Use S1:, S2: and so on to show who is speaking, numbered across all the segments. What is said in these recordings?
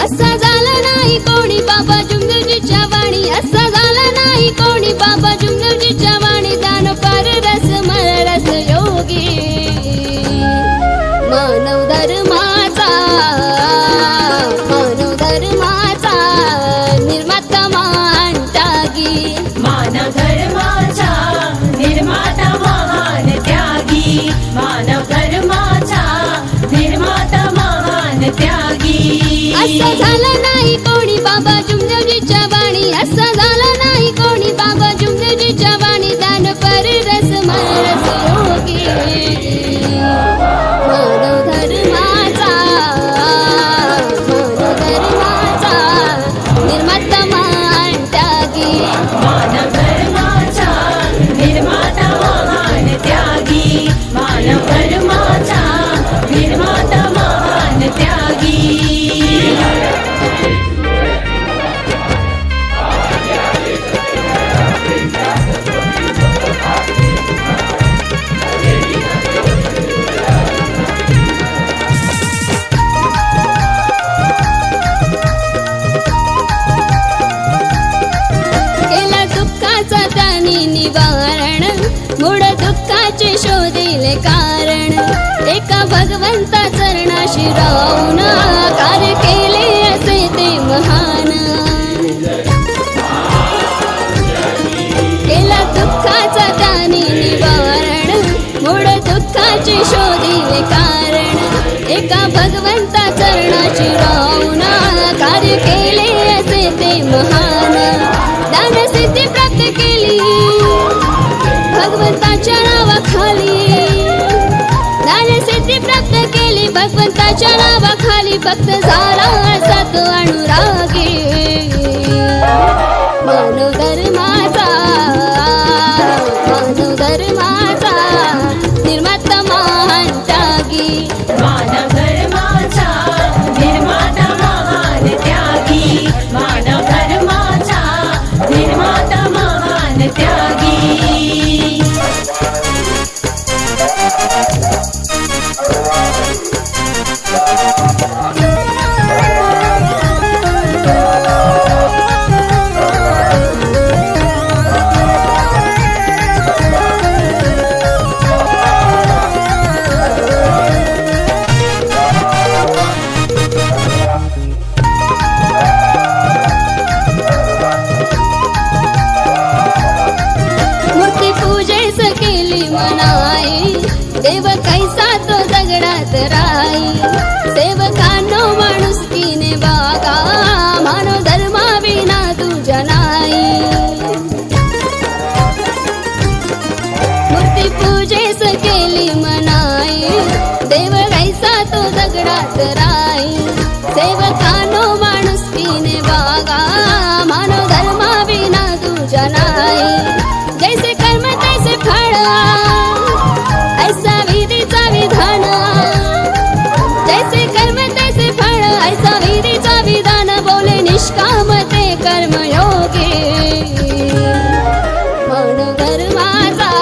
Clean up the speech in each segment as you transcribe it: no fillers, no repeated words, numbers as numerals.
S1: असं झालं नाही कोणी बाबा जुमदेवजीच्या वाणी, असं झालं नाही कोणी बाबा जुमदेवजीच्या वाणी. दान पर रस मनरस योगी मानव धर्माचा निर्माता महान त्यागी.
S2: मानव धर्माचा निर्माता महान त्यागी. मानव धर्माचा निर्माता महान त्यागी.
S1: निवारण मूळ दुःखाचे शोधिले कारण. एका भगवंता चरणाशी राहून कार्य केले असे ते महान. केला दुःखाचा त्याने निवारण मूळ दुःखाचे शोधिले कारण. एका भगवंता चरणाशी राहून कार्य केले असे ते महान. दान सिद्धी प्राप्त केली भगवंताच्या नावाखाली. दान सिद्धी प्राप्त केली भगवंताच्या नावाखाली. भक्त झाला सत अनुरागी मानव धर्माचा निर्माता महान त्यागी.
S2: मानव धर्माचा निर्माता महान त्यागी. मानव धर्माचा निर्माता महान त्यागी.
S1: देव कैसा तो दगडात राई. सेवकांनो माणुसकीने वागा मानव धर्माविना तुझ्या नाही. मूर्ती पूजेस केली मनाई. देव कैसा तो दगडात राई. सेवकांनो माणुसकीने वागा मानव धर्माविना तुझ्या नाही. जैसे कर्म तैसे फळ ऐसा विधीचा विधान. जैसे कर्म तैसे फळ ऐसा विधीचा विधान. बोले निष्काम ते कर्मयोगी मानव धर्माचा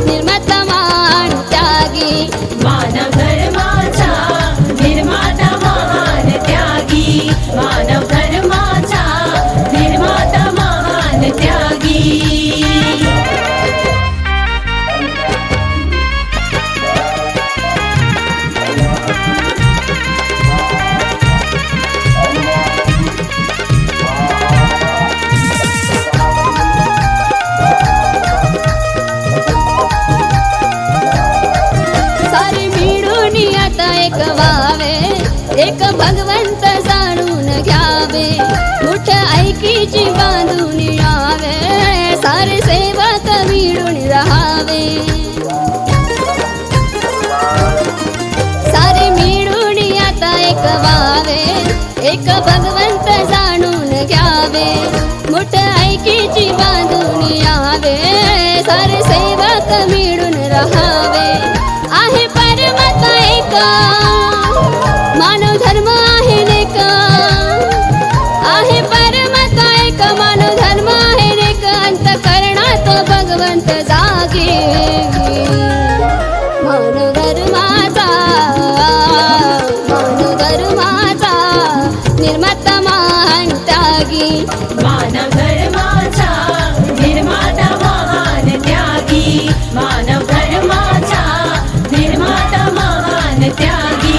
S1: निर्माता महान त्यागी.
S2: मानव धर्माचा निर्माता महान त्यागी. मानव धर्माचा निर्माता महान त्यागी.
S1: सारे मिळून आता एक व्हावे. एक भगवंत जाणून घ्यावे. मुठ ऐकीची बांधून यावे. सारे सेवक मिळून राहावे. सारे मिळून आता एक व्हावे. एक भगवंत जाणून जावे मुठ ऐकीची बांधून यावे सारे सेवक मिळून राहावे आहे परमात्मा एक मानव धर्म आहे नेक आहे परमात्मा एक मानव धर्म आहे नेक अंतःकरणात भगवंत जागे मानव धर्माचा निर्माता महान त्यागी
S2: मानव धर्माचा निर्माता महान त्यागी मानव धर्माचा निर्माता महान त्यागी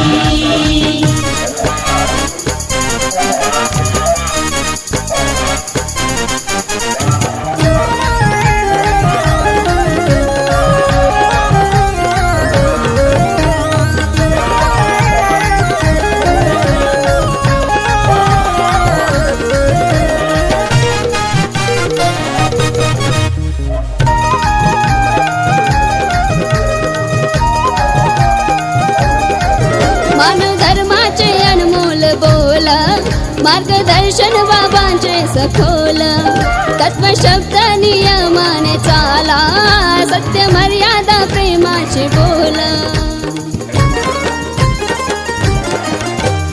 S1: मानव धर्माचे अनमोल बोल मार्गदर्शन बाबांचे सखोल तत्व शब्द नियमाने चाला सत्य मर्यादा प्रेमाचे बोल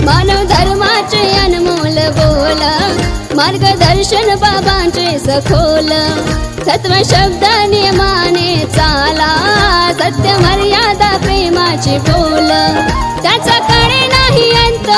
S1: मानव धर्माचे अनमोल बोल मार्गदर्शन बाबांचे सखोल तत्व शब्द नियमाने चाला सत्य मर्यादा प्रेमाचे बोल त्याचा कडे नाही अंत